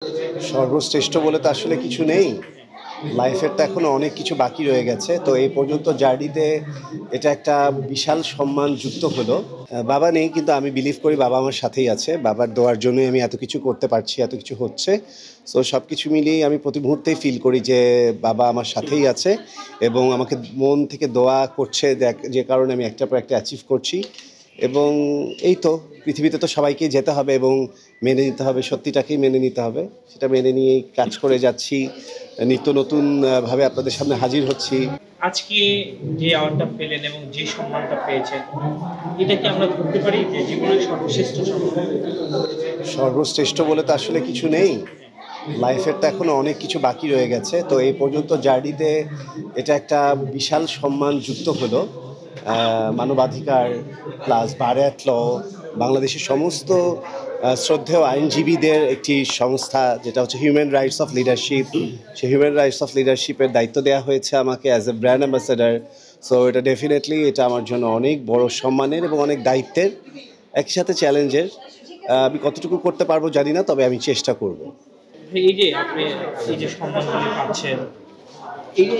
সর্বশ্রেষ্ঠ বলে তো আসলে কিছু নেই। লাইফের তো এখনো অনেক কিছু বাকি রয়ে গেছে। তো এই পর্যন্ত জার্নিতে এটা একটা বিশাল সম্মান যুক্ত হলো। বাবা নেই, কিন্তু আমি বিলিভ করি বাবা আমার সাথেই আছে। বাবার দোয়ার জন্যই আমি এত কিছু করতে পারছি, এত কিছু হচ্ছে। সো সবকিছু মিলিয়েই আমি প্রতি মুহূর্তেই ফিল করি যে বাবা আমার সাথেই আছে এবং আমাকে মন থেকে দোয়া করছে, যে কারণে আমি একটার পর একটা অ্যাচিভ করছি। এবং এই তো, পৃথিবীতে তো সবাইকেই যেতে হবে এবং মেনে নিতে হবে, সত্যিটাকেই মেনে নিতে হবে। সেটা মেনে নিয়েই কাজ করে যাচ্ছি। নিত্য নতুন ভাবে আপনাদের সামনে হাজির হচ্ছি। আজকে যে অ্যাওয়ার্ডটা পেলেন এবং যে সম্মানটা পেয়েছেন, এটা কি আমরা ধরতে পারি যে জীবনের সর্বশ্রেষ্ঠ সম্মান? সর্বশ্রেষ্ঠ বলে তো আসলে কিছু নেই। লাইফের তো এখনো অনেক কিছু বাকি রয়ে গেছে। তো এই পর্যন্ত জার্নিতে এটা একটা বিশাল সম্মান যুক্ত হলো। মানবাধিকার প্লাস বারেট ল, বাংলাদেশের সমস্ত শ্রদ্ধেয় আইনজীবীদের একটি সংস্থা, যেটা হচ্ছে হিউম্যান রাইটস অফ লিডারশিপ। সেই হিউম্যান রাইটস অফ লিডারশিপের দায়িত্ব দেওয়া হয়েছে আমাকে as a brand ambassador. So এটা ডেফিনেটলি এটা আমার জন্য অনেক বড় সম্মানের এবং অনেক দায়িত্বের, একই সাথে চ্যালেঞ্জের। আমি কতটুকু করতে পারবো জানি না, তবে আমি চেষ্টা করব। এই যে আপনি এই যে সম্মানগুলি পাচ্ছেন,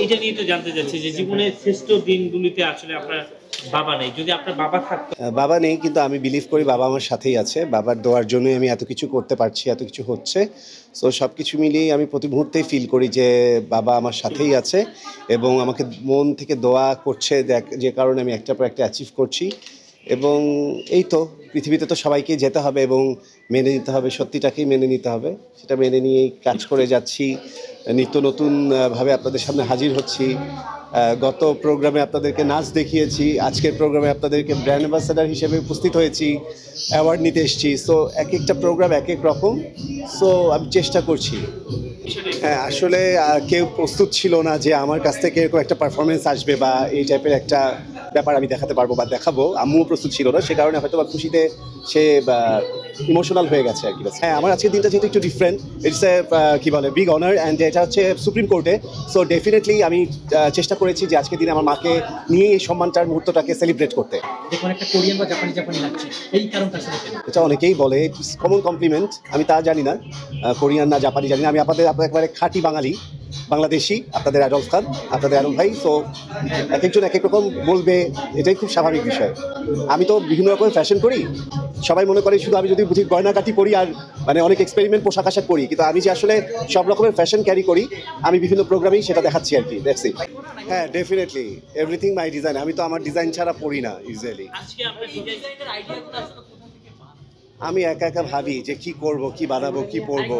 এইটা নিয়ে তো জানতে চাচ্ছি যে জীবনের শ্রেষ্ঠ দিনগুলিতে আসলে আপনার বাবা নেই। যদি আপনার বাবা থাকতো। বাবা নেই, কিন্তু আমি বিলিভ করি বাবা আমার সাথেই আছে। বাবার দোয়ার জন্যই আমি এত কিছু করতে পারছি, এত কিছু হচ্ছে। সো সব কিছু মিলিয়েই আমি প্রতি মুহূর্তেই ফিল করি যে বাবা আমার সাথেই আছে এবং আমাকে মন থেকে দোয়া করছে, যে কারণে আমি একটার পর একটা অ্যাচিভ করছি। এবং এই তো, পৃথিবীতে তো সবাইকেই যেতে হবে এবং মেনে নিতে হবে, সত্যিটাকেই মেনে নিতে হবে। সেটা মেনে নিয়েই কাজ করে যাচ্ছি। নিত্য নতুন ভাবে আপনাদের সামনে হাজির হচ্ছি। গত প্রোগ্রামে আপনাদেরকে নাচ দেখিয়েছি, আজকের প্রোগ্রামে আপনাদেরকে ব্র্যান্ড অ্যাম্বাসেডার হিসেবে উপস্থিত হয়েছি, অ্যাওয়ার্ড নিতে এসেছি। সো এক একটা প্রোগ্রাম এক এক রকম। সো আমি চেষ্টা করছি। হ্যাঁ, আসলে কেউ প্রস্তুত ছিল না যে আমার কাছ থেকে এরকম একটা পারফরমেন্স আসবে বা এই টাইপের একটা ব্যাপার আমি দেখাতে পারবো বা দেখাবো। আম্মুও প্রস্তুত ছিল না, সে কারণে হয়তো বা খুশিতে সে ইমোশনাল হয়ে গেছে আর কি। হ্যাঁ, আমার আজকের দিনটা যেহেতু একটু ডিফারেন্ট, ইটস এ কী বলে বিগ অনার, অ্যান্ড এটা হচ্ছে সুপ্রিম কোর্টে। সো ডেফিনেটলি আমি চেষ্টা করেছি যে আজকের দিনে আমার মাকে নিয়ে এই সম্মানটার মুহূর্তটাকে সেলিব্রেট করতে। দেখুন একটা কোরিয়ান বা জাপানি জাপানি লাগছে, এই কারণটা আসলে কি? এটা অনেকেই বলে, ইটস কমন কমপ্লিমেন্ট। আমি তা জানি না, কোরিয়ান না জাপানি জানি না। আমি আপনাদের একেবারে খাঁটি বাঙালি, বাংলাদেশি, আপনাদের অ্যাডলফ খান, আপনাদের অ্যাডলফ ভাই। সো এক একজন এক এক রকম বলবে, এটাই খুব স্বাভাবিক বিষয়। আমি তো বিভিন্ন রকমের ফ্যাশন করি। সবাই মনে করে শুধু আমি যদি বুঝি গয়নাকাটি পরি আর মানে অনেক এক্সপেরিমেন্ট পোশাক আশাক করি, কিন্তু আমি যে আসলে সব রকমের ফ্যাশন ক্যারি করি, আমি বিভিন্ন প্রোগ্রামেই সেটা দেখাচ্ছি আর কি। That's it. হ্যাঁ, ডেফিনেটলি এভরিথিং মাই ডিজাইন। আমি তো আমার ডিজাইন ছাড়া পড়ি না ইউজুয়ালি। আজকে আপনার ডিজাইনের আইডিয়াগুলো আসলে কোথা থেকে পান? আমি একা একা ভাবি যে কি করব, কি বানাবো, কি পরবো।